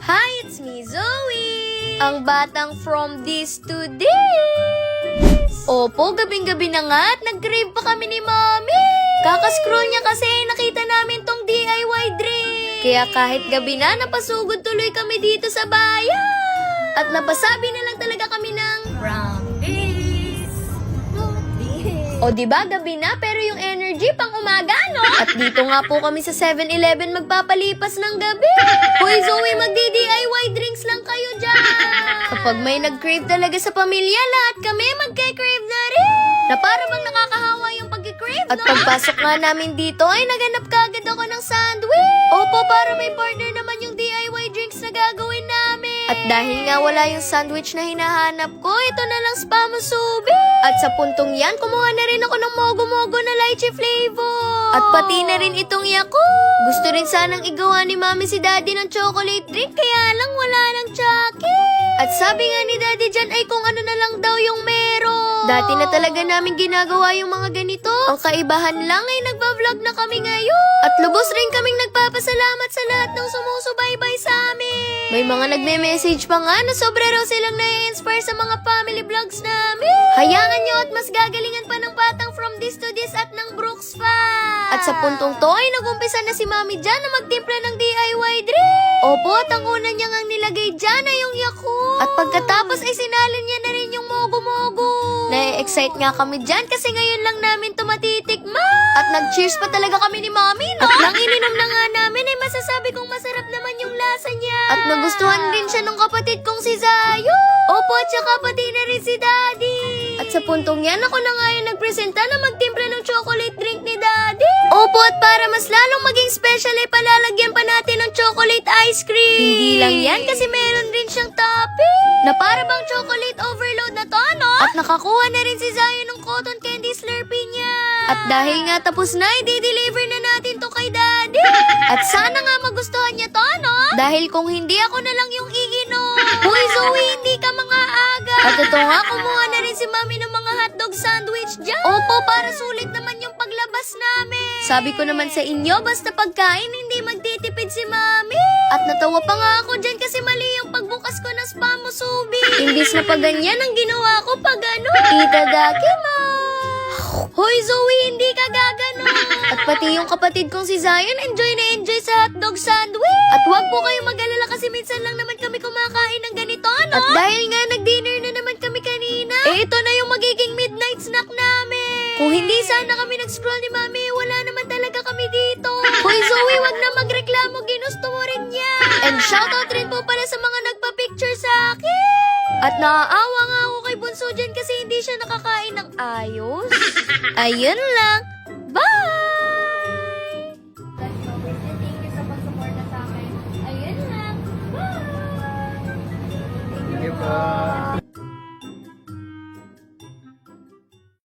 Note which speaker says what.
Speaker 1: Hi, it's me, Zoe! Ang batang from this to this! Opo, gabing-gabi na nga at nag-crave pa kami ni Mami! Kakascroll niya kasi nakita namin tong DIY drink! Kaya kahit gabi na, napasugod tuloy kami dito sa bayan! At napasabi na lang talaga kami ng brownies! O diba, gabi na pero yung energy pang umaga, no? At dito nga po kami sa 7-Eleven magpapalipas ng gabi. Hoy Zoe, magdi-DIY drinks lang kayo dyan. Kapag may nag-crave talaga sa pamilya, lahat kami magke-crave na rin. Na para bang nakakahawa yung pag-crave, no? At pagpasok nga namin dito ay naganap kagad ako ng sandwich. Opo, para may partner naman yung DIY drinks na gagawin namin. At dahil nga wala yung sandwich na hinahanap ko, ito na lang spam musubi. At sa puntong yan, kumuha na rin ako ng mogo-mogo na lychee flavor. At pati na rin itong Yakult. Gusto rin sanang igawa ni Mami si Daddy ng chocolate drink, kaya lang wala ng Chucky. At sabi nga ni Daddy dyan ay kung ano na lang daw yung meron. Dati na talaga namin ginagawa yung mga ganito. Ang kaibahan lang ay nagpa-vlog na kami ngayon. At lubos rin kaming nagpapasalamat sa lahat ng sumusubaybay sa amin. May mga nagme-message pa nga na sobra raw silang na-inspire sa mga family vlogs namin. Hayaan nyo at mas gagalingan pa ng batang from this to this at ng Brooks pa. At sa puntong to ay nagumpisa na si Mami dyan na magtimpla ng DIY drink. Opo, at ang una niya ngang nilagay dyan ay yung Yakult. At pagkatapos ay sinalin niya na rin yung mogo-mogo. Na-excite nga kami dyan kasi ngayon lang namin to matitikman. At nag-cheers pa talaga kami ni Mami, no? At nang ininom na nga namin ay masasabi kong masarap naman yung lasa niya. At nagustuhan din siya ng kapatid kong si Zayo. Opo, at saka pati na rin si Daddy. At sa puntong yan, ako na nga yung nagpresenta na magtimpla ng chocolate drink ni Daddy. Opo, at para mas lalong maging special ay palalagyan pa natin ng chocolate ice cream. Hindi lang yan kasi meron rin siyang topping. Na para bang chocolate overload na to, no? At nakakuha na rin si Zayo ng cotton candy slurpee niya. At dahil nga tapos na, i-deliver na natin to kay Daddy. At sana nga magustuhan niya to, no? Dahil kung hindi, ako na lang yung iinom. Hoy Zoe, hindi ka mga aga. At ito nga, kumuha na rin si Mami ng mga hotdog sandwich dyan. Opo, para sulit naman yung paglabas namin. Sabi ko naman sa inyo, basta pagkain, hindi magtitipid si Mami. At natawa pa nga ako dyan kasi mali yung pagbukas ko ng spam musubi. Imbis na pag ganyan, ang ginawa ko pag ano, itadakimasu. Hoy Zoe, hindi ka gagano. At pati yung kapatid kong si Zion, enjoy na enjoy sa hotdog sandwich. At wag po kayong mag-alala kasi minsan lang naman kami kumakain ng ganito, no? At dahil nga nag-dinner na naman kami kanina, ito na yung magiging midnight snack namin. Kung hindi sana kami nag-scroll ni Mami, wala naman talaga kami dito. Hoy Zoe, wag na magreklamo, ginusto mo rin yan. And shoutout rin po pala sa mga nagpa-picture sa akin. At naaawa nga ako kay Bunso dyan kasi hindi siya nakakain ng ayos. Ayun lang. Bye! Thank you sa pag-support sa akin. Ayun lang. Bye!
Speaker 2: Thank you po.